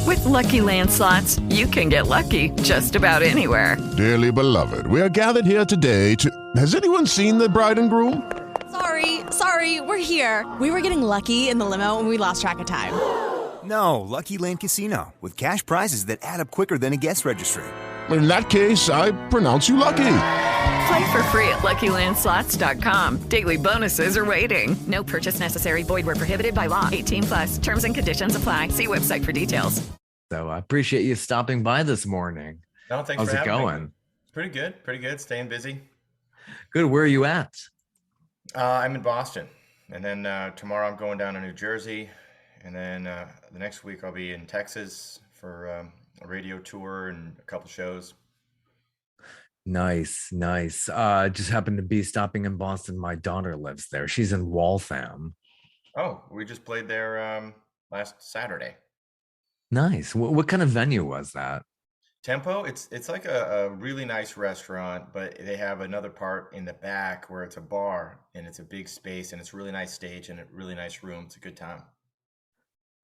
With Lucky Land Slots, you can get lucky just about anywhere. Dearly beloved, we are gathered here today to... Has anyone seen the bride and groom? Sorry, we're here. We were getting lucky in the limo and we lost track of time. No, Lucky Land Casino, with cash prizes that add up quicker than a guest registry. In that case, I pronounce you lucky. Play for free at LuckyLandSlots.com. Daily bonuses are waiting. No purchase necessary. Void where prohibited by law. 18+. Terms and conditions apply. See website for details. So I appreciate you stopping by this morning. No, thanks How's for it having going? me. Pretty good. Staying busy. Good. Where are you at? I'm in Boston, and then tomorrow I'm going down to New Jersey, and then the next week I'll be in Texas for a radio tour and a couple shows. Nice. Just happened to be stopping in Boston. My daughter lives there. She's in Waltham. Oh, we just played there last Saturday. Nice. What kind of venue was that? Tempo, it's like a really nice restaurant, but they have another part in the back where it's a bar, and it's a big space, and it's a really nice stage and a really nice room. It's a good time.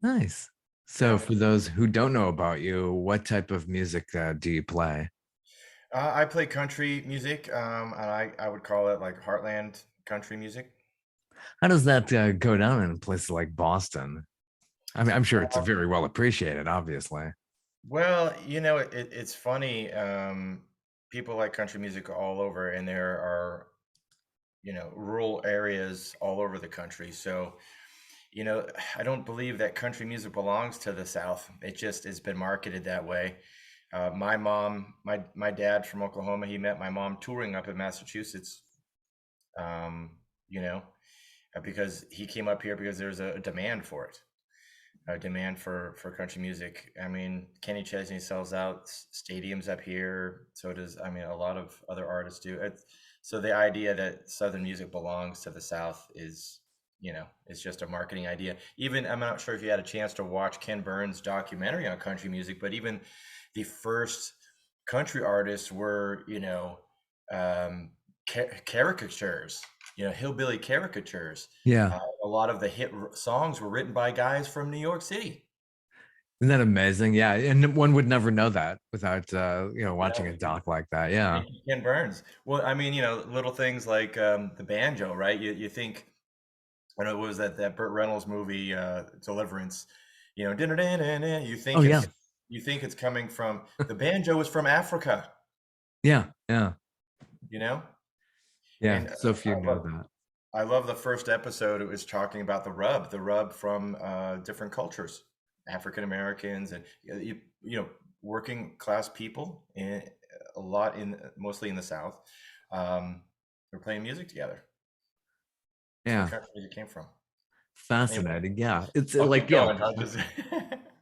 Nice. So for those who don't know about you, what type of music do you play? I play country music, and I would call it like heartland country music. How does that go down in places like Boston? I mean, I'm sure it's very well appreciated, obviously. Well, it's funny. People like country music all over, and there are, rural areas all over the country. So, I don't believe that country music belongs to the South. It just has been marketed that way. My dad from Oklahoma, he met my mom touring up in Massachusetts, because he came up here because there's a demand for it. A demand for country music. I mean, Kenny Chesney sells out stadiums up here. So does, a lot of other artists do. So the idea that Southern music belongs to the South is, it's just a marketing idea. Even, I'm not sure if you had a chance to watch Ken Burns' documentary on country music, but even the first country artists were, caricatures. Hillbilly caricatures. Yeah. A lot of the hit songs were written by guys from New York City. Isn't that amazing? Yeah. And one would never know that without, watching a doc like that. Yeah. Ken Burns. Well, little things like the banjo, right? You think, when it was that Burt Reynolds movie, Deliverance, you think you think it's coming from, the banjo is from Africa. Yeah. Yeah, And so few know that. I love the first episode. It was talking about the rub from different cultures, African Americans, and working class people, and mostly in the South. They're playing music together. Yeah, Where music came from. fascinating. Yeah, it's I'll like keep going. I'll just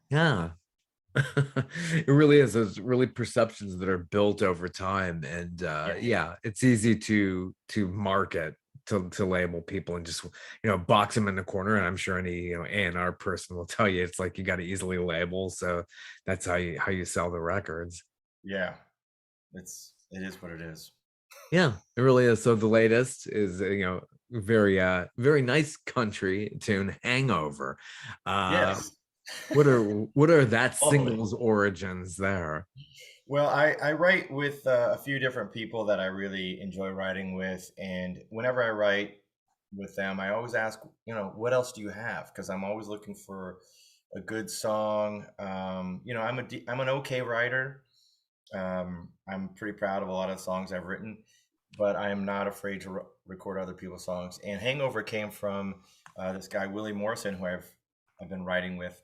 yeah. It really is. Those really perceptions that are built over time, and yeah, it's easy to market to label people and just box them in the corner. And I'm sure any A&R person will tell you it's like you got to easily label. So that's how you sell the records. Yeah, it is what it is. Yeah, it really is. So the latest is very nice country tune, Hangover. Yes. What are that Lovely. single's origins there? Well, I write with a few different people that I really enjoy writing with, and whenever I write with them, I always ask, what else do you have? Because I'm always looking for a good song. I'm an okay writer. I'm pretty proud of a lot of songs I've written, but I am not afraid to record other people's songs. And Hangover came from this guy Willie Morrison, who I've been writing with.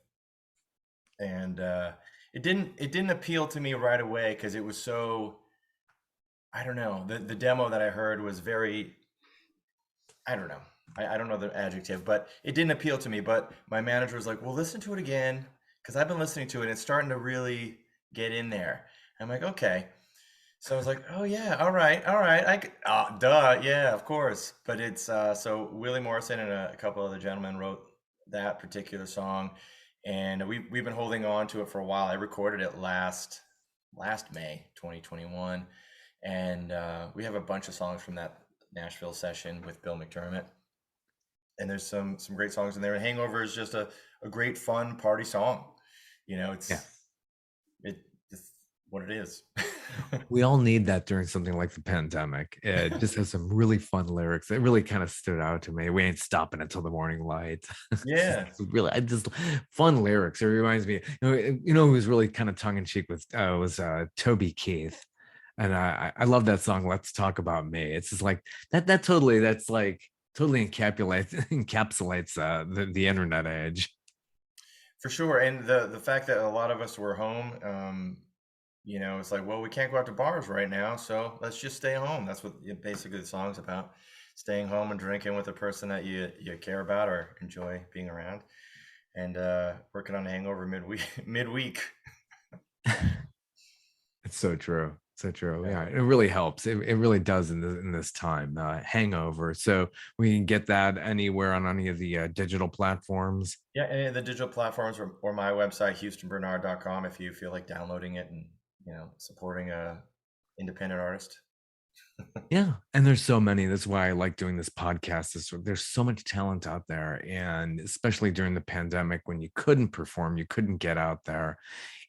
And it didn't appeal to me right away because it was so, I don't know, the demo that I heard was very, I don't know, I don't know the adjective, but it didn't appeal to me. But my manager was like, well, listen to it again, because I've been listening to it and it's starting to really get in there. I'm like, okay. So I was like, oh yeah, all right, duh, yeah, of course. But it's so Willie Morrison and a couple other gentlemen wrote that particular song. And we've been holding on to it for a while. I recorded it last May 2021, and we have a bunch of songs from that Nashville session with Bill McDermott. And there's some great songs in there. And Hangover is just a great fun party song. Yeah. It's what it is. We all need that during something like the pandemic. It just has some really fun lyrics. It really kind of stood out to me. We ain't stopping until the morning light. Yeah. Really, I just fun lyrics. It reminds me, who was really kind of tongue in cheek with was Toby Keith, and I love that song. Let's talk about me. It's just like that. That's like totally encapsulates the internet age. For sure. And the fact that a lot of us were home, it's like, well, we can't go out to bars right now, so let's just stay home. That's what basically the song's about. Staying home and drinking with a person that you care about or enjoy being around, and working on Hangover midweek. midweek. It's so true. So true. Yeah. Yeah, it really helps. It really does in this time. Hangover. So we can get that anywhere on any of the digital platforms. Yeah, any of the digital platforms or my website, HoustonBernard.com, if you feel like downloading it and supporting a independent artist. Yeah, and there's so many. That's why I like doing this podcast. There's so much talent out there, and especially during the pandemic when you couldn't perform, you couldn't get out there.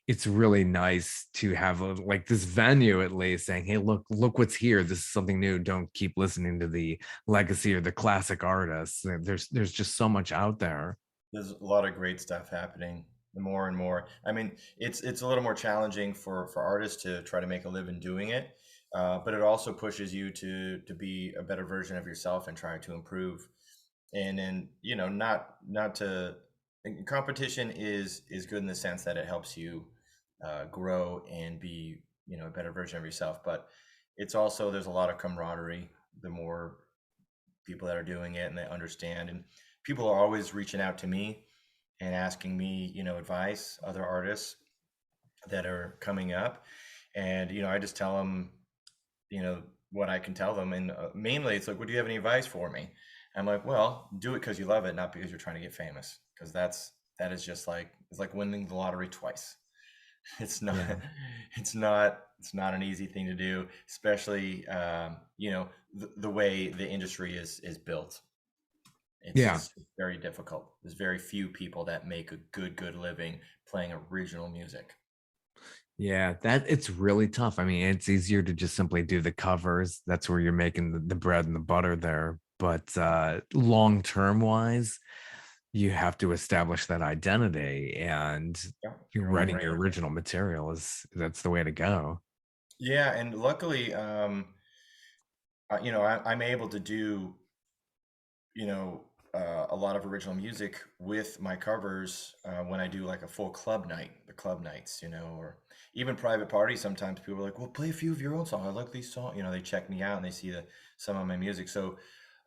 It's really nice to have like this venue at least saying, "Hey, look what's here. This is something new. Don't keep listening to the legacy or the classic artists. There's just so much out there." There's a lot of great stuff happening more and more. I mean, it's a little more challenging for artists to try to make a living doing it, but it also pushes you to be a better version of yourself and try to improve. And then not to and competition is good in the sense that it helps you grow and be a better version of yourself. But it's also, there's a lot of camaraderie. The more people that are doing it and they understand, and people are always reaching out to me and asking me advice, other artists that are coming up, and I just tell them what I can tell them, and mainly it's like, well, do you have any advice for me? I'm like, well, do it because you love it, not because you're trying to get famous, because that is just like, it's like winning the lottery twice. It's not Yeah. it's not an easy thing to do, especially the way the industry is built. It's Yeah. it's very difficult. There's very few people that make a good living playing original music. Yeah, that it's really tough. I mean, it's easier to just simply do the covers. That's where you're making the bread and the butter there. But long term wise, you have to establish that identity, and Yeah, you're your own writing your brand. original material is that's the way to go. Yeah, and luckily, I'm able to do you know, a lot of original music with my covers when I do like a full club night, the club nights, or even private parties. Sometimes people are like, "Well, play a few of your own songs. I like these songs." They check me out and they see some of my music. So,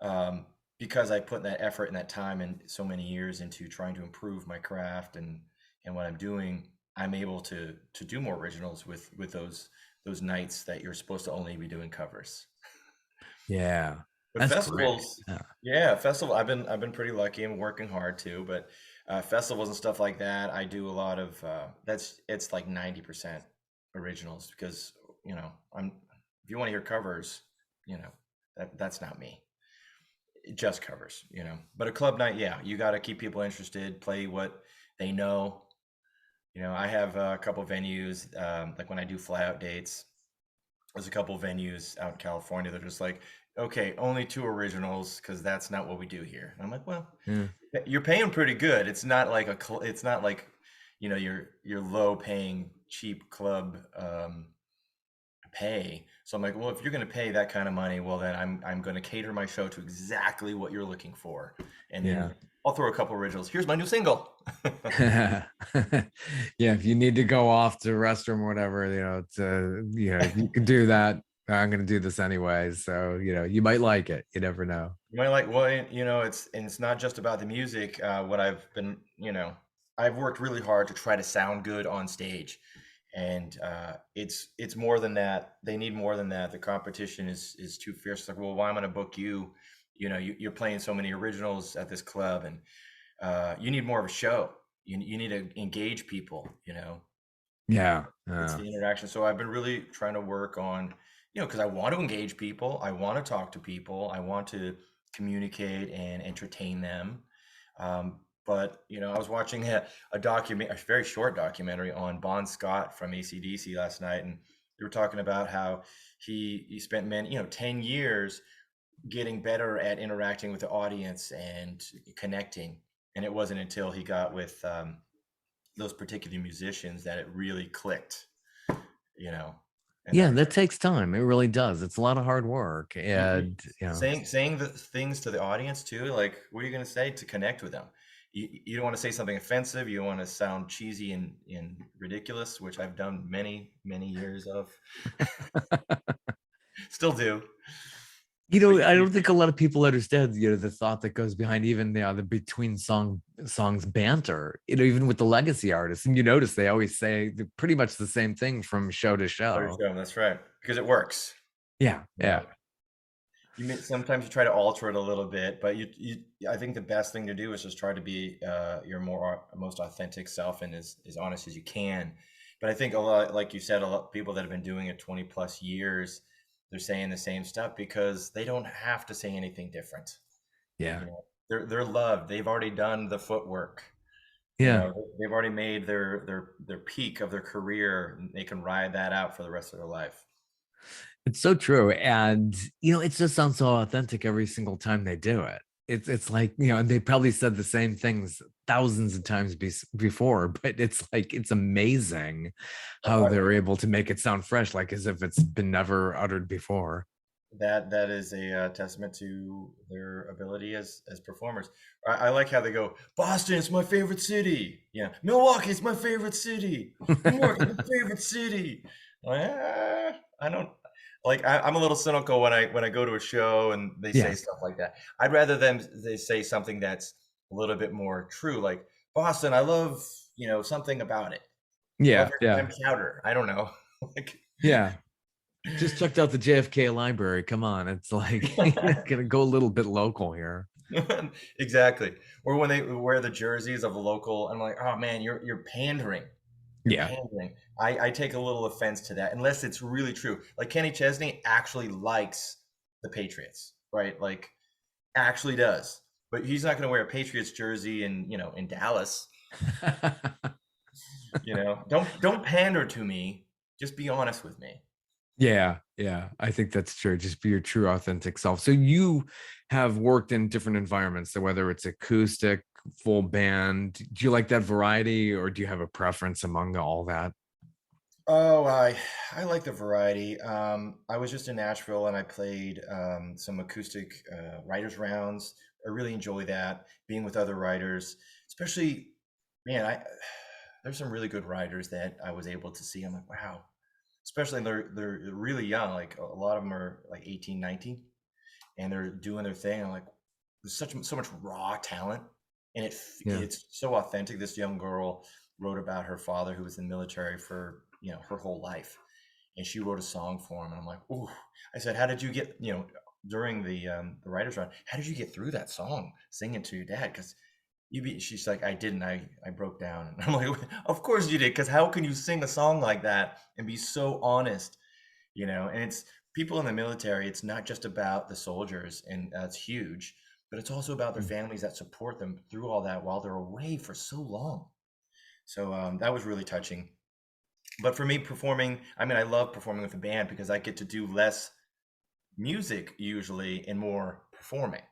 um, because I put that effort and that time and so many years into trying to improve my craft and what I'm doing, I'm able to do more originals with those nights that you're supposed to only be doing covers. Yeah, But that's great. festivals, Yeah. yeah, festival. I've been pretty lucky. I'm working hard too, but festivals and stuff like that, I do a lot of. It's like 90% originals because I'm. If you want to hear covers, you know that's not me. Just covers, But a club night, yeah, you got to keep people interested. Play what they know. I have a couple venues. Like when I do fly out dates, there's a couple venues out in California that are just like, okay, only two originals because that's not what we do here. And I'm like, well, Yeah. you're paying pretty good. It's not like it's not like, your low paying cheap club pay. So I'm like, well, if you're going to pay that kind of money, well, then I'm going to cater my show to exactly what you're looking for, and Yeah. then I'll throw a couple originals. Here's my new single. Yeah, if you need to go off to the restroom or whatever, you can do that. I'm going to do this anyway. So, you might like it. You never know. You might like, well, it's not just about the music. What I've worked really hard to try to sound good on stage, and it's more than that. They need more than that. The competition is too fierce. It's like, well, why am I going to book you? You're playing so many originals at this club, and you need more of a show. You need to engage people. Yeah. It's the interaction. So I've been really trying to work on, because I want to engage people. I want to talk to people. I want to communicate and entertain them. But I was watching a very short documentary on Bon Scott from AC/DC last night, and they were talking about how he spent 10 years getting better at interacting with the audience and connecting. And it wasn't until he got with those particular musicians that it really clicked, and Yeah, that was that takes time. It really does. It's a lot of hard work. And saying the things to the audience too. Like, what are you going to say to connect with them? You don't want to say something offensive. You don't want to sound cheesy and ridiculous, which I've done many, many years of. Still do. I don't think a lot of people understand, the thought that goes behind even the between songs banter, even with the legacy artists. And you notice they always say pretty much the same thing from show to show. That's right, because it works. Yeah. Sometimes you try to alter it a little bit, but I think the best thing to do is just try to be your most authentic self and as honest as you can. But I think a lot, like you said, a lot of people that have been doing it 20 plus years, they're saying the same stuff because they don't have to say anything different. Yeah. They're loved. They've already done the footwork. Yeah. They've already made their peak of their career, and they can ride that out for the rest of their life. It's so true. And, it just sounds so authentic every single time they do it. It's like, and they probably said the same things thousands of times before, but it's like, it's amazing how they're able to make it sound fresh, like as if it's been never uttered before. That is a testament to their ability as performers. I like how they go, Boston, it's my favorite city. Yeah, Milwaukee, it's my favorite city. New York, it's my favorite city. I don't. Like, I'm a little cynical when I go to a show and they say stuff like that. I'd rather they say something that's a little bit more true, like, Boston, I love, something about it. Yeah, love your clam chowder. I don't know. Just checked out the JFK library. Come on, it's like gonna go a little bit local here. Exactly. Or when they wear the jerseys of a local, I'm like, oh man, you're pandering. Pandering. I take a little offense to that, unless it's really true. Like, Kenny Chesney actually likes the Patriots, right? Like, actually does. But he's not going to wear a Patriots jersey in Dallas. Don't pander to me. Just be honest with me. Yeah, I think that's true. Just be your true, authentic self. So you have worked in different environments, so whether it's acoustic, full band, do you like that variety, or do you have a preference among all that? Oh, I like the variety. I was just in Nashville and I played some acoustic writers rounds. I really enjoy that, being with other writers, especially, man, there's some really good writers that I was able to see. I'm like, wow. Especially they're really young. Like, a lot of them are like 18, 19, and they're doing their thing. I'm like, there's so much raw talent, and it's so authentic. This young girl wrote about her father, who was in the military for her whole life, and she wrote a song for him. And I'm like, ooh. I said, how did you get during the writers round? How did you get through that song, singing to your dad? Because she's like, I didn't. I broke down. And I'm like, of course you did, because how can you sing a song like that and be so honest? And it's people in the military. It's not just about the soldiers, and that's huge, but it's also about their families that support them through all that while they're away for so long. So that was really touching. But for me, performing, I love performing with a band because I get to do less music usually and more performing.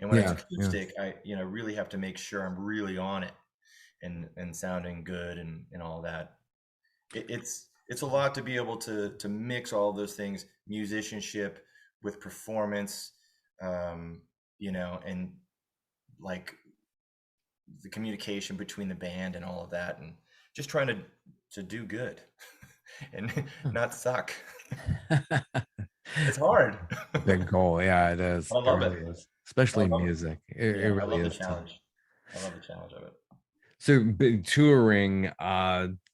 And when it's acoustic, I really have to make sure I'm really on it and sounding good and all that. It's a lot to be able to mix all those things, musicianship with performance, and like the communication between the band and all of that, and just trying to do good and not suck. It's hard. Big goal. Yeah, it is. I love really it. is. Especially music. It really is. I love the challenge of it. So touring, do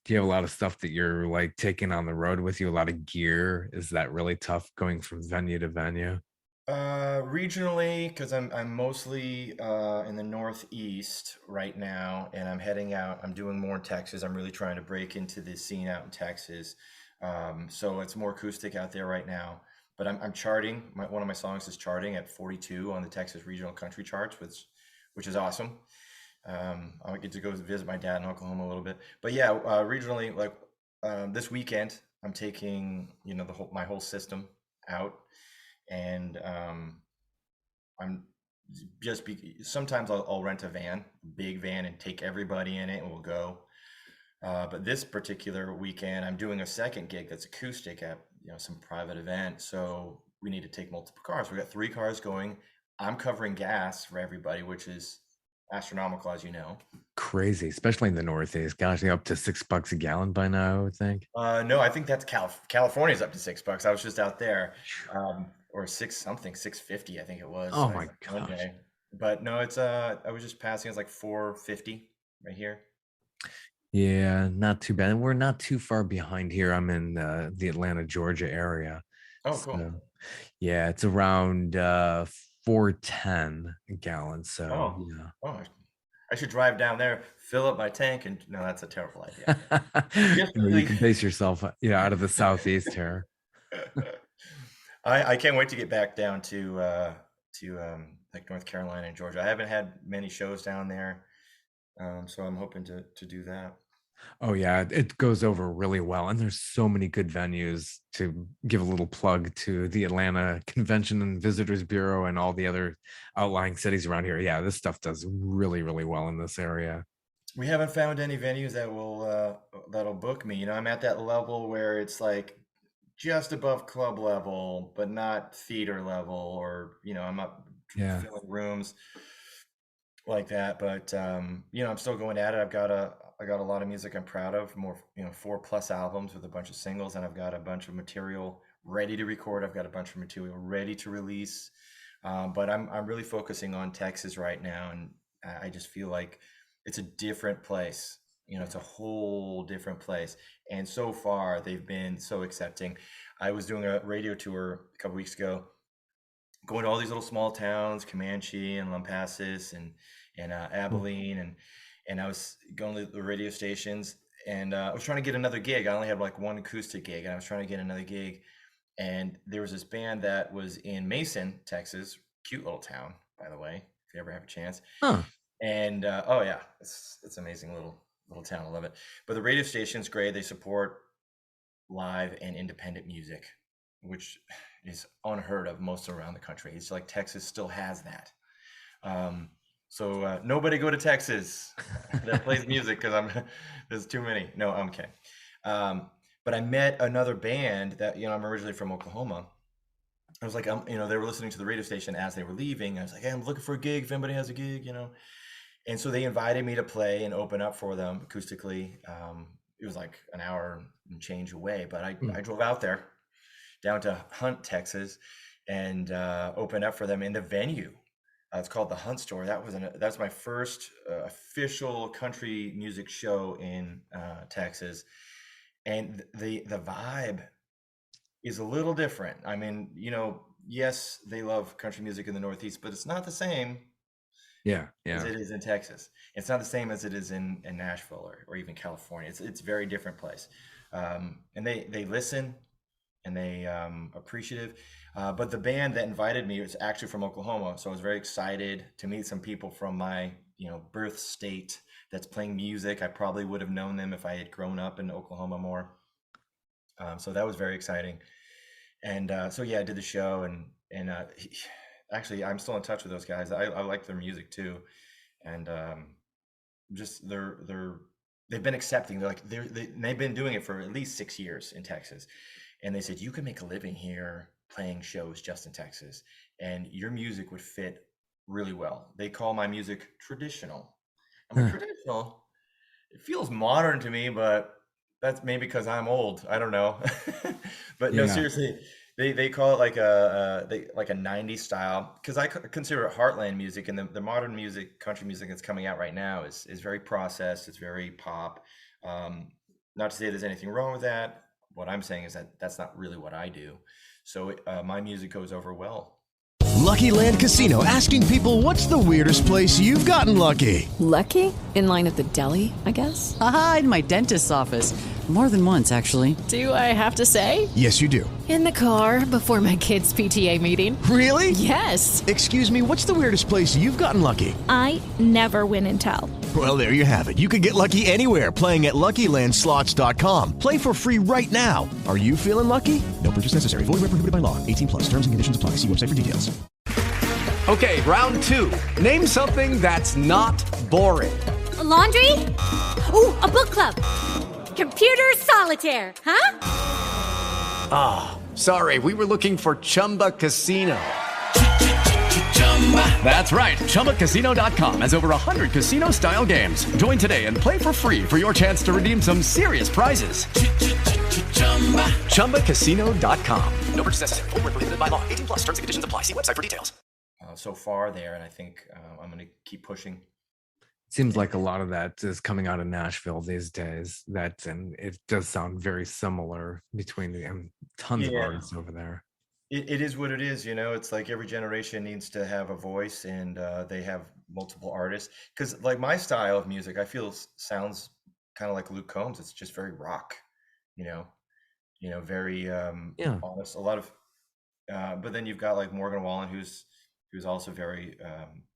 you have a lot of stuff that you're like taking on the road with you? A lot of gear? Is that really tough going from venue to venue? Regionally, because I'm mostly in the Northeast right now, and I'm heading out. I'm doing more in Texas. I'm really trying to break into the scene out in Texas. So it's more acoustic out there right now. But I'm charting. One of my songs is charting at 42 on the Texas Regional Country Charts, which is awesome. I get to go visit my dad in Oklahoma a little bit. But yeah, regionally, like this weekend, I'm taking my whole system out, and I'm sometimes I'll rent a van, big van, and take everybody in it, and we'll go. But this particular weekend, I'm doing a second gig that's acoustic at some private event. So we need to take multiple cars. We got 3 cars going. I'm covering gas for everybody, which is astronomical, as you know. Crazy, especially in the Northeast. Gosh, up to $6 a gallon by now, I would think. No, I think that's California's up to $6. I was just out there, or $6.50, I think it was. Oh my gosh. But no, it's I was just passing. It's like $4.50 right here. Yeah, not too bad. And we're not too far behind here. I'm in the Atlanta, Georgia area. Oh, cool. So, yeah, it's around $4.10 a gallon. So yeah. I should drive down there, fill up my tank, and no, that's a terrible idea. You can base yourself out of the Southeast here. I can't wait to get back down to like North Carolina and Georgia. I haven't had many shows down there, so I'm hoping to do that. Oh yeah, it goes over really well, and there's so many good venues. To give a little plug to the Atlanta Convention and Visitors Bureau and all the other outlying cities around here. Yeah, this stuff does really, really well in this area. We haven't found any venues that'll book me. I'm at that level where it's like just above club level, but not theater level, or I'm up filling rooms like that. But I'm still going at it. I got a lot of music I'm proud of, more 4+ albums with a bunch of singles, and I've got a bunch of material ready to record. I've got a bunch of material ready to release, but I'm really focusing on Texas right now, and I just feel like it's a different place. It's a whole different place, and so far they've been so accepting. I was doing a radio tour a couple weeks ago, going to all these little small towns, Comanche and Lampasas and Abilene, and I was going to the radio stations, and I was trying to get another gig. I only had like one acoustic gig, and I was trying to get another gig. And there was this band that was in Mason, Texas, cute little town, by the way, if you ever have a chance. Huh. And oh yeah, it's amazing little town. I love it. But the radio station's great. They support live and independent music, which is unheard of most around the country. It's like Texas still has that. So nobody go to Texas that plays music, because there's too many. No, I'm kidding. But I met another band that, I'm originally from Oklahoma. I was like, they were listening to the radio station as they were leaving. I was like, hey, I'm looking for a gig. If anybody has a gig, And so they invited me to play and open up for them acoustically. It was like an hour and change away, but I drove out there down to Hunt, Texas, and opened up for them in the venue. It's called the Hunt Store. That's my first official country music show in Texas, and the vibe is a little different. I mean, yes, they love country music in the Northeast, but it's not the same. As it is in Texas. It's not the same as it is in Nashville or even California. It's a very different place, and they listen, and they appreciative. But the band that invited me was actually from Oklahoma, so I was very excited to meet some people from my birth state that's playing music. I probably would have known them if I had grown up in Oklahoma more. So that was very exciting. And so yeah, I did the show, and actually I'm still in touch with those guys. I like their music too, and just they've been accepting. They've been doing it for at least 6 years in Texas, and they said you can make a living here playing shows just in Texas, and your music would fit really well. They call my music traditional. I'm like, traditional? It feels modern to me, but that's maybe because I'm old. I don't know. But no, seriously, they call it like a 90s style, because I consider it heartland music, and the modern music, country music that's coming out right now is very processed. It's very pop. Not to say there's anything wrong with that. What I'm saying is that that's not really what I do. So my music goes over well. Lucky Land Casino, asking people, what's the weirdest place you've gotten lucky? Lucky? In line at the deli, I guess? Aha, in my dentist's office. More than once, actually. Do I have to say? Yes, you do. In the car before my kids' PTA meeting. Really? Yes. Excuse me, what's the weirdest place you've gotten lucky? I never win and tell. Well, there you have it. You can get lucky anywhere, playing at LuckyLandSlots.com. Play for free right now. Are you feeling lucky? No purchase necessary. Void where prohibited by law. 18 plus. Terms and conditions apply. See website for details. Okay, round two. Name something that's not boring. A laundry? Ooh, a book club. Computer solitaire, huh? Ah, sorry, we were looking for Chumba Casino. That's right, ChumbaCasino.com has over 100 casino-style games. Join today and play for free for your chance to redeem some serious prizes. ChumbaCasino.com. No purchase necessary. Void where prohibited by law. 18 plus. Terms and conditions apply. See website for details. So far there, and I think I'm going to keep pushing. Seems like a lot of that is coming out of Nashville these days. And it does sound very similar between tons of artists over there. It is what it is, it's like every generation needs to have a voice, and they have multiple artists. Because like my style of music, I feel sounds kind of like Luke Combs. It's just very rock, very honest. A lot of, but then you've got like Morgan Wallen, who's also very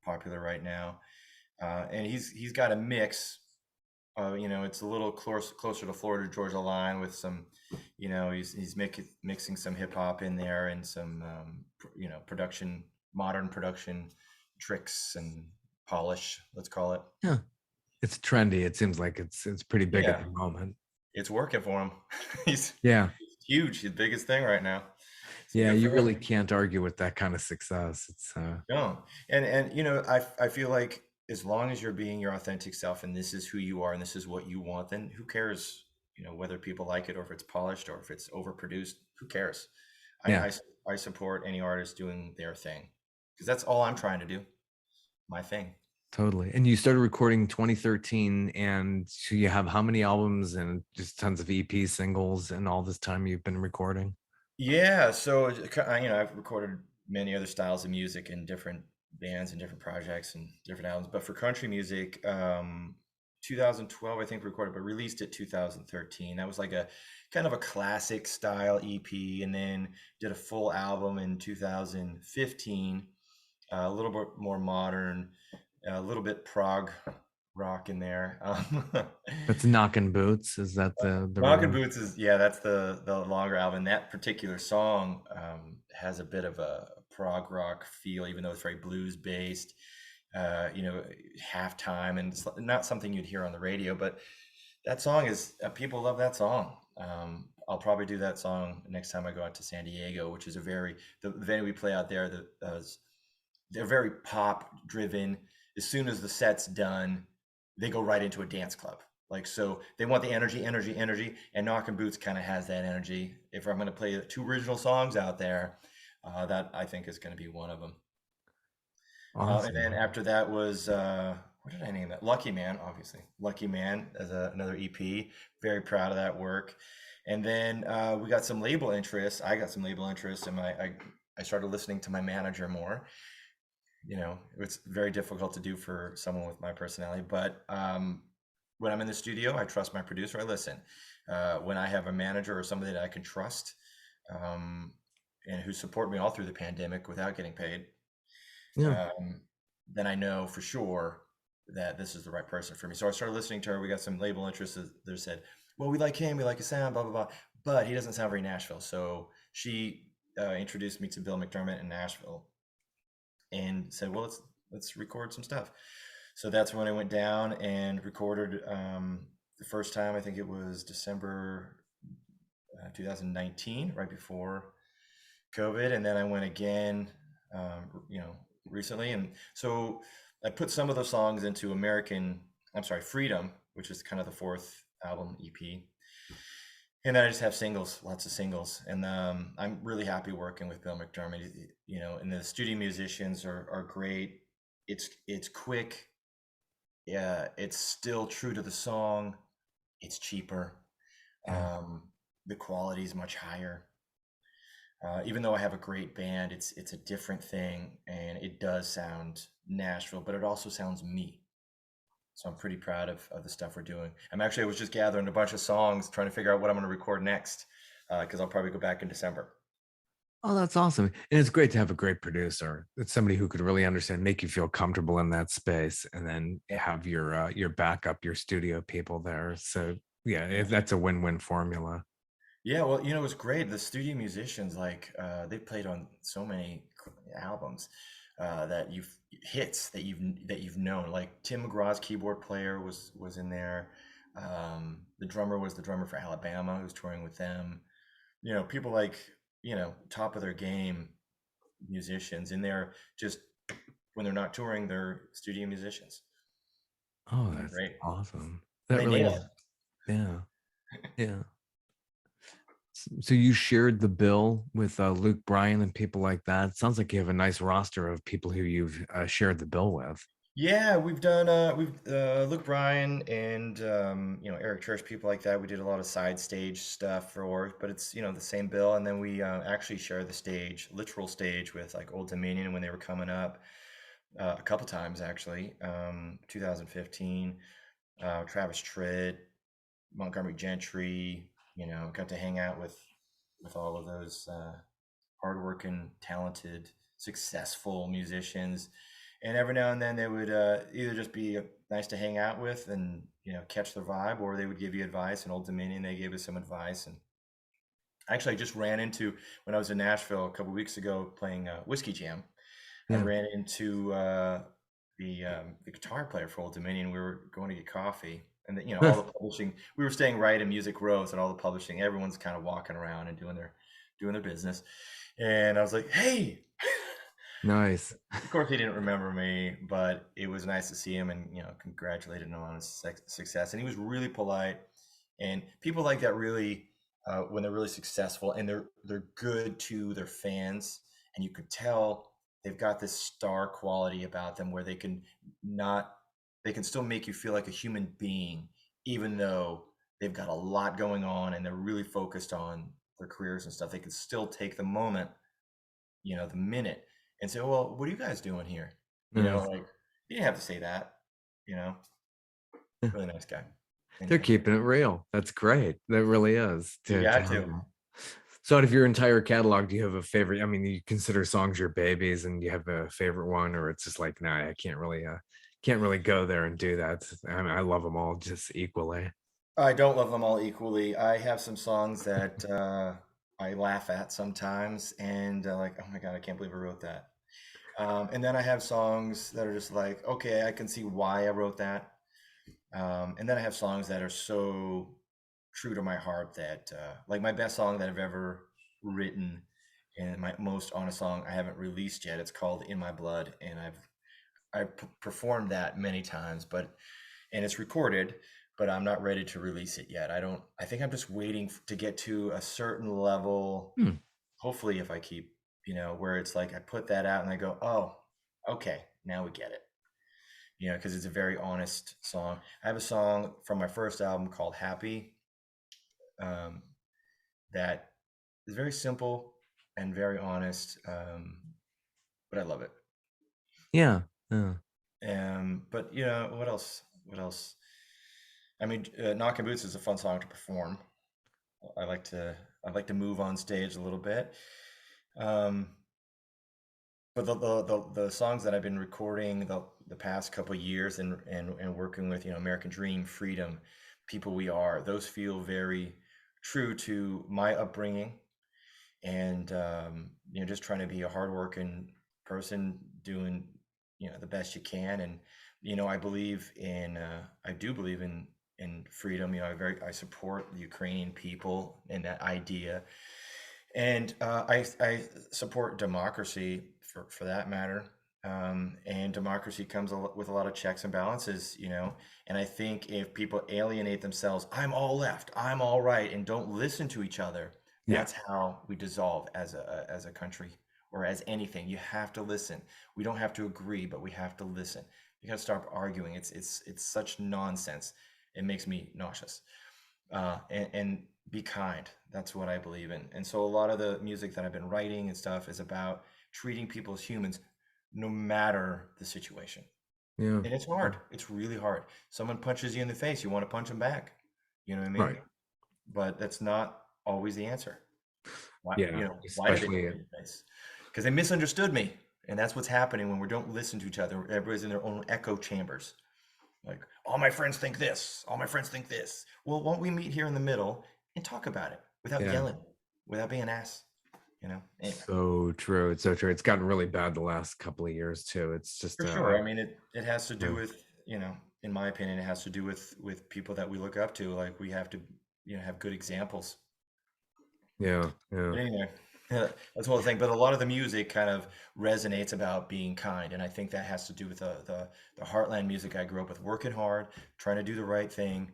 popular right now. And he's got a mix. It's a little closer to Florida Georgia line with some, he's mixing some hip hop in there and some, modern production tricks and polish, let's call it. Yeah, it's trendy. It seems like it's pretty big at the moment. It's working for him. He's huge. He's the biggest thing right now. Yeah, you really can't argue with that kind of success. It's no, and I feel like, as long as you're being your authentic self and this is who you are and this is what you want, then who cares, whether people like it or if it's polished or if it's overproduced, who cares? I support any artist doing their thing, because that's all I'm trying to do, my thing. Totally. And you started recording 2013, and so you have how many albums and just tons of EP singles and all this time you've been recording? Yeah. So, I've recorded many other styles of music in different bands and different projects and different albums, but for country music, 2012 I think recorded, but released it 2013. That was like a kind of a classic style EP, and then did a full album in 2015, a little bit more modern, a little bit prog rock in there. That's Knockin' Boots. Is that the Knockin' Boots is that's the longer album. That particular song has a bit of a prog rock feel, even though it's very blues based, halftime, and it's not something you'd hear on the radio, but that song is people love that song. I'll probably do that song next time I go out to San Diego, which is the venue we play out there. They're very pop driven. As soon as the set's done, they go right into a dance club. So they want the energy, and Knockin' Boots kind of has that energy. If I'm going to play 2 original songs out there, that I think is going to be one of them. Awesome. And then after that was, what did I name that? Lucky Man, obviously. Lucky Man as another EP. Very proud of that work. And then we got some label interest. I got some label interest, and I started listening to my manager more. It's very difficult to do for someone with my personality, but when I'm in the studio, I trust my producer. I listen. When I have a manager or somebody that I can trust, and who support me all through the pandemic without getting paid, then I know for sure that this is the right person for me. So I started listening to her. We got some label interests that said, well, we like him, we like his sound, blah, blah, blah, but he doesn't sound very Nashville. So she introduced me to Bill McDermott in Nashville and said, well, let's record some stuff. So that's when I went down and recorded the first time. I think it was December 2019, right before COVID, and then I went again, recently. And so I put some of those songs into Freedom, which is kind of the 4th album EP. And then I just have singles, lots of singles. And I'm really happy working with Bill McDermott, and the studio musicians are great. It's quick. Yeah, it's still true to the song. It's cheaper. The quality is much higher. Even though I have a great band, it's a different thing, and it does sound Nashville, but it also sounds me. So I'm pretty proud of the stuff we're doing. I was just gathering a bunch of songs, trying to figure out what I'm going to record next, because I'll probably go back in December. Oh, that's awesome. And it's great to have a great producer. It's somebody who could really understand, make you feel comfortable in that space, and then Yeah. have your backup, your studio people there. So yeah, Yeah. that's a win-win formula. Yeah, well, it was great. The studio musicians, like, they played on so many albums that you've hits that you've known. Like Tim McGraw's keyboard player was in there. The drummer was the drummer for Alabama, who's touring with them. People like, top of their game musicians, and they're just when they're not touring, they're studio musicians. Oh, And they're that's great. awesome. And That they really nail is. it. Yeah. Yeah. So you shared the bill with Luke Bryan and people like that. Sounds like you have a nice roster of people who you've shared the bill with. Yeah, we've Luke Bryan and Eric Church, people like that. We did a lot of side stage stuff but it's the same bill, and then we actually share the stage, literal stage, with like Old Dominion when they were coming up a couple times actually. 2015, Travis Tritt, Montgomery Gentry. Got to hang out with all of those hardworking, talented, successful musicians. And every now and then they would either just be nice to hang out with and catch the vibe, or they would give you advice. And Old Dominion, they gave us some advice. And actually, I just ran into, when I was in Nashville a couple weeks ago playing Whiskey Jam, I Yeah. ran into the guitar player for Old Dominion. We were going to get coffee, and all the publishing. We were staying right in Music Row, and all the publishing. Everyone's kind of walking around and doing their business. And I was like, "Hey." Nice. Of course, he didn't remember me, but it was nice to see him and congratulated him on his success. And he was really polite. And people like that really, when they're really successful and they're good to their fans, and you could tell they've got this star quality about them where they can still make you feel like a human being, even though they've got a lot going on and they're really focused on their careers and stuff. They can still take the moment, the minute, and say, "Well, what are you guys doing here?" Like, you didn't have to say that. Really nice guy. They're Anyway, keeping it real. That's great. That really is. you To got have to. that. So out of your entire catalog, do you have a favorite? I mean, you consider songs your babies, and you have a favorite one, or it's just like, nah, I can't really go there and do that. I mean, I love them all just equally. I don't love them all equally. I have some songs that I laugh at sometimes, and like, oh my God, I can't believe I wrote that. And then I have songs that are just like, okay, I can see why I wrote that. And then I have songs that are so true to my heart that, like, my best song that I've ever written, and my most honest song I haven't released yet. It's called "In My Blood," and I've performed that many times, and it's recorded, but I'm not ready to release it yet. I think I'm just waiting to get to a certain level. Hopefully, if I keep, where it's like I put that out and I go, oh, okay, now we get it. Because it's a very honest song. I have a song from my first album called "Happy," that is very simple and very honest, but I love it. Yeah. Yeah. But what else? What else? I mean, "Knockin' Boots" is a fun song to perform. I like to move on stage a little bit. But the songs that I've been recording the past couple of years and working with, American Dream, Freedom, People We Are, those feel very true to my upbringing, and just trying to be a hardworking person, doing the best you can. And I do believe in freedom. I support the Ukrainian people and that idea, and I support democracy for that matter. And democracy comes with a lot of checks and balances, and I think if people alienate themselves, I'm all left, I'm all right, and don't listen to each other, Yeah. that's how we dissolve as a country or as anything. You have to listen. We don't have to agree, but we have to listen. You got to stop arguing. It's such nonsense. It makes me nauseous. And be kind. That's what I believe in. And so a lot of the music that I've been writing and stuff is about treating people as humans, no matter the situation. Yeah. And it's hard. It's really hard. Someone punches you in the face, you want to punch them back. You know what I mean? Right. But that's not always the answer. Why, Yeah, why did they especially take my advice? Because they misunderstood me. And that's what's happening when we don't listen to each other. Everybody's in their own echo chambers. Like, all my friends think this. All my friends think this. Well, won't we meet here in the middle and talk about it without yeah. yelling, without being an ass? Anyway. So true. It's so true. It's gotten really bad the last couple of years too. It's just For sure. I mean, it has to do with, in my opinion, it has to do with people that we look up to. Like, we have to, have good examples. yeah. But anyway, that's the whole thing. But a lot of the music kind of resonates about being kind, and I think that has to do with the heartland music I grew up with, working hard, trying to do the right thing,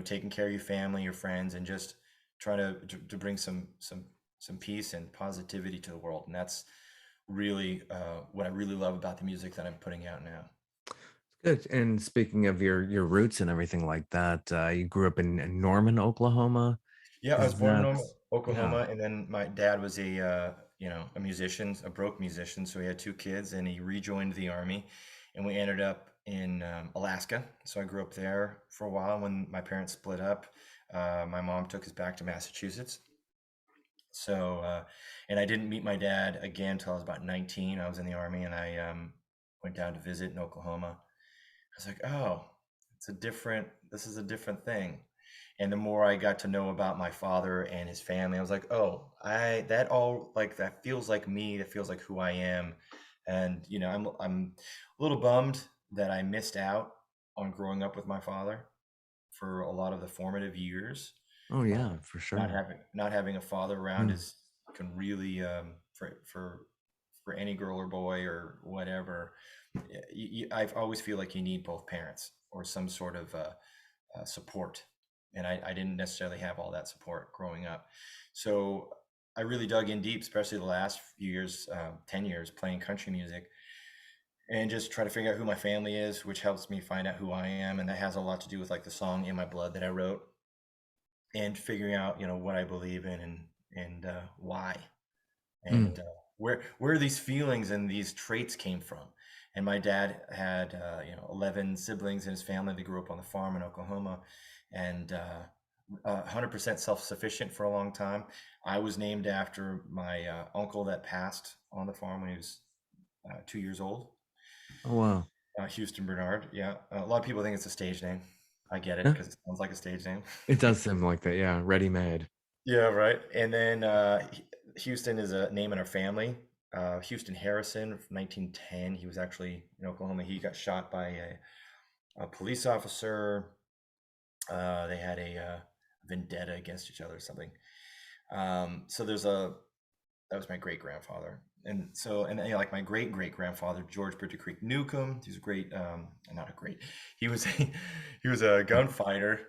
taking care of your family, your friends, and just trying to bring some peace and positivity to the world. And that's really what I really love about the music that I'm putting out now. Good. And speaking of your roots and everything like that, you grew up in Norman, Oklahoma. Yeah, I was Is born in that Norman, Oklahoma, yeah? and then my dad was a musician, a broke musician, so he had 2 kids, and he rejoined the army, and we ended up in Alaska. So I grew up there for a while. When my parents split up, my mom took us back to Massachusetts. So, and I didn't meet my dad again until I was about 19. I was in the army, and I went down to visit in Oklahoma. I was like, oh, this is a different thing. And the more I got to know about my father and his family, I was like, oh, that feels like me. That feels like who I am. And, I'm a little bummed that I missed out on growing up with my father for a lot of the formative years. Oh yeah, for sure. Not having a father around can really, for any girl or boy or whatever, I always feel like you need both parents or some sort of support. And I didn't necessarily have all that support growing up. So I really dug in deep, especially the last few years, 10 years playing country music, and just try to figure out who my family is, which helps me find out who I am. And that has a lot to do with like the song In My Blood that I wrote, and figuring out, what I believe in and why, and where these feelings and these traits came from. And my dad had, 11 siblings in his family. They grew up on the farm in Oklahoma, and 100% self-sufficient for a long time. I was named after my uncle that passed on the farm when he was 2 years old. Oh wow. Houston Bernard. Yeah, a lot of people think it's a stage name. I get it because it sounds like a stage name. It does seem like that. Yeah, ready-made. Yeah, right. And then Houston is a name in our family. Houston Harrison, 1910. He was actually in Oklahoma. He got shot by a police officer. They had a vendetta against each other or something. So that was my great grandfather. And so, like my great grandfather, George Bitter Creek Newcomb, he's a great, he was a gunfighter.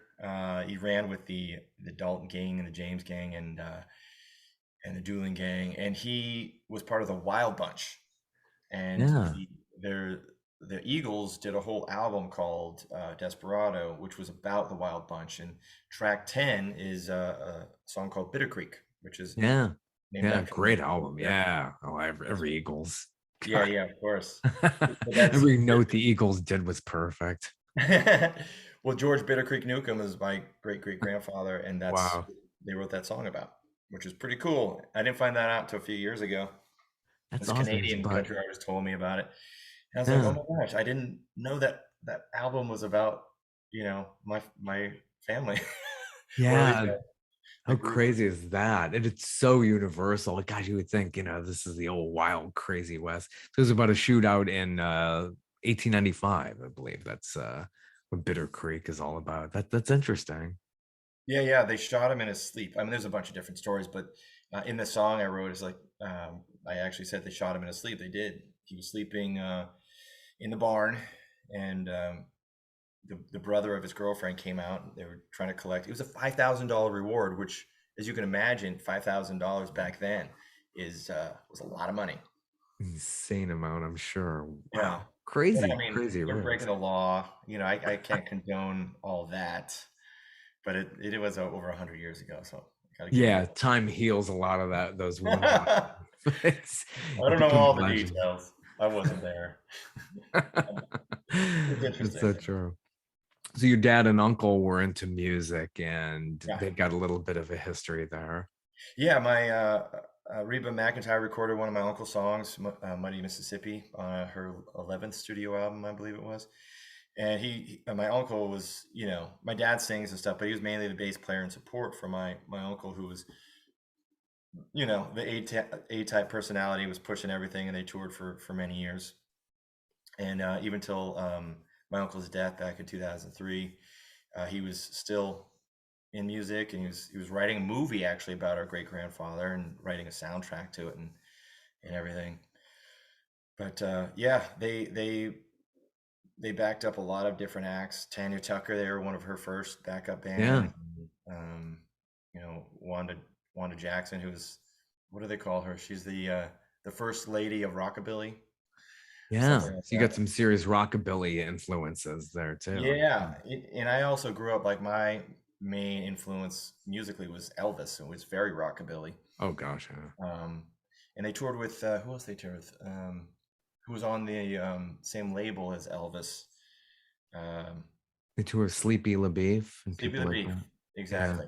He ran with the Dalton gang and the James gang and the Doolin gang, and he was part of the Wild Bunch. And the Eagles did a whole album called Desperado, which was about the Wild Bunch. And track 10 is a song called Bitter Creek, which is great album. Yeah. Oh, every Eagles. God. Yeah, of course. Every note the Eagles did was perfect. Well, George Bitter Creek Newcomb is my great grandfather, and they wrote that song about, which is pretty cool. I didn't find that out until a few years ago. This awesome. Canadian country artist told me about it. And I was like, oh my gosh, I didn't know that album was about, my family. Yeah. How crazy is that? And it's so universal. Like, God, you would think, this is the old wild, crazy West. So it was about a shootout in 1895, I believe. That's what Bitter Creek is all about. That's interesting. Yeah. They shot him in his sleep. I mean, there's a bunch of different stories, but in the song I wrote, it's like, I actually said they shot him in his sleep. They did. He was sleeping in the barn, and the brother of his girlfriend came out. They were trying to collect. It was a $5,000 reward, which, as you can imagine, $5,000 back then was a lot of money. Insane amount, I'm sure. Wow. Yeah. Crazy. I mean, crazy. They're breaking the law. I can't condone all that, but it was over 100 years ago. So time heals a lot of those wounds. I don't know all the details. I wasn't there. It's so true. So your dad and uncle were into music, and they got a little bit of a history there. Yeah, my Reba McEntire recorded one of my uncle's songs, Muddy Mississippi, on her 11th studio album, I believe it was. And my uncle was, my dad sings and stuff, but he was mainly the bass player and support for my uncle, who was, the A-type personality, was pushing everything, and they toured for many years. And even till my uncle's death back in 2003, he was still in music, and he was writing a movie actually about our great grandfather and writing a soundtrack to it and everything. But yeah, they backed up a lot of different acts. Tanya Tucker, they were one of her first backup bands. Wanda Jackson, who's, what do they call her? She's the first lady of rockabilly. Yeah, so you got some serious rockabilly influences there too. Yeah, and I also grew up, like, my main influence musically was Elvis. It was very rockabilly. Oh gosh, yeah. And they toured with who else they toured with? Who was on the same label as Elvis? They toured with Sleepy LaBeef. Sleepy LaBeef, exactly.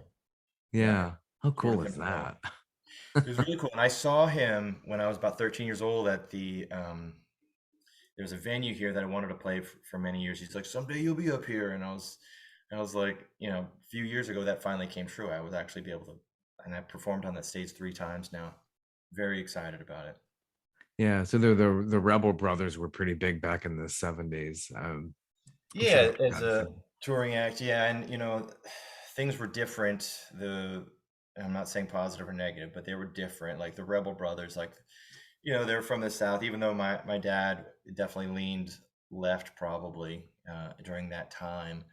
Yeah. How cool is that? It was really cool. And I saw him when I was about 13 years old at the there's a venue here that I wanted to play for many years. He's like, someday you'll be up here. And I was like, a few years ago that finally came true. I would actually be able to, and I performed on that stage 3 times now. Very excited about it. Yeah, so the Rebel Brothers were pretty big back in the 70s. Yeah, as a touring act, yeah, and things were different. I'm not saying positive or negative, but they were different. Like the Rebel Brothers, like, they're from the South, even though my dad definitely leaned left probably during that time.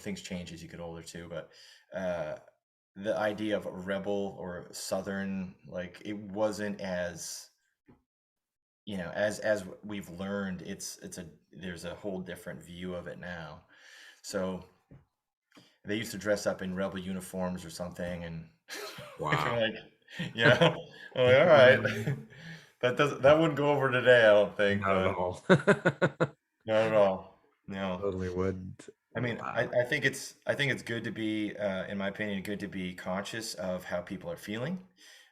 Things change as you get older too, but the idea of a rebel or Southern, like, it wasn't as, as we've learned, there's a whole different view of it now. So they used to dress up in rebel uniforms or something, and wow. Yeah. I'm like, all right. That wouldn't go over today, I don't think. Not at all. Not at all. No. Totally wouldn't. I mean, wow. I think it's good to be, in my opinion, good to be conscious of how people are feeling,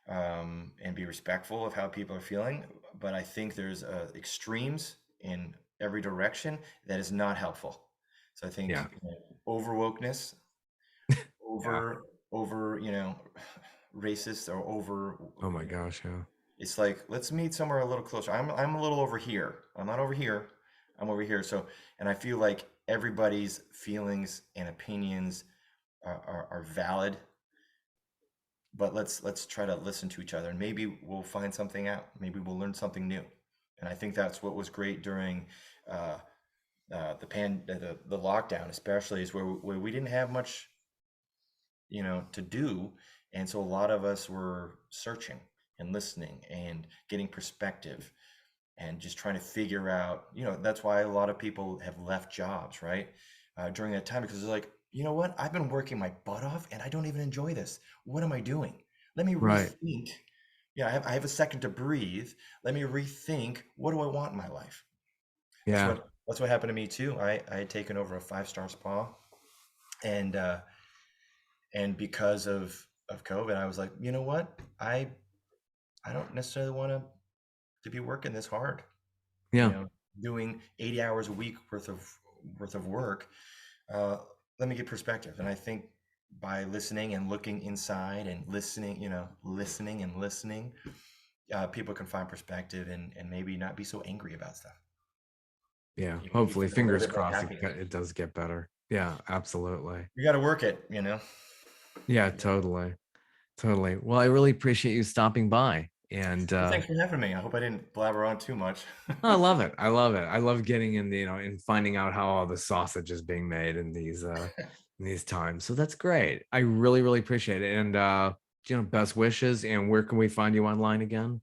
and be respectful of how people are feeling. But I think there's extremes in every direction that is not helpful. So I think over wokeness, over racist, or over. Oh my gosh, yeah. It's like, let's meet somewhere a little closer. I'm a little over here. I'm not over here. I'm over here. So, and I feel like everybody's feelings and opinions are valid, but let's try to listen to each other, and maybe we'll find something out. Maybe we'll learn something new. And I think that's what was great during the lockdown, especially, is where we didn't have much, to do, and so a lot of us were searching and listening and getting perspective, and just trying to figure out, that's why a lot of people have left jobs, right? During that time, because they're like, you know what? I've been working my butt off and I don't even enjoy this. What am I doing? Let me rethink. Yeah, I have a second to breathe. Let me rethink. What do I want in my life? Yeah. That's what happened to me too. I had taken over a 5-star spa, and because of COVID, I was like, you know what? I don't necessarily want to be working this hard. Yeah. Doing 80 hours a week worth of work. Let me get perspective. And I think by listening and looking inside and listening, people can find perspective and maybe not be so angry about stuff. Yeah. Hopefully, fingers crossed, it does get better. Yeah, absolutely. You got to work it, Yeah, totally. Well, I really appreciate you stopping by. And thanks for having me. I hope I didn't blabber on too much. I love it. I love getting in and finding out how all the sausage is being made in these times. So that's great. I really, really appreciate it. And best wishes. And where can we find you online again?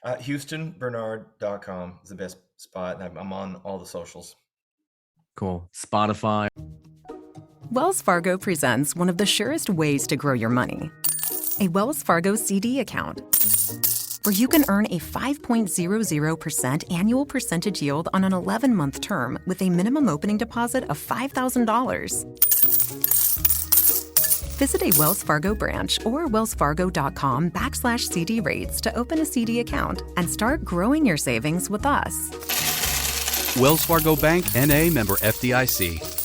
HoustonBernard.com is the best spot. I'm on all the socials. Cool. Spotify. Wells Fargo presents one of the surest ways to grow your money. A Wells Fargo CD account, where you can earn a 5.00% annual percentage yield on an 11-month term with a minimum opening deposit of $5,000. Visit a Wells Fargo branch or wellsfargo.com/CD rates to open a CD account and start growing your savings with us. Wells Fargo Bank, N.A., member FDIC.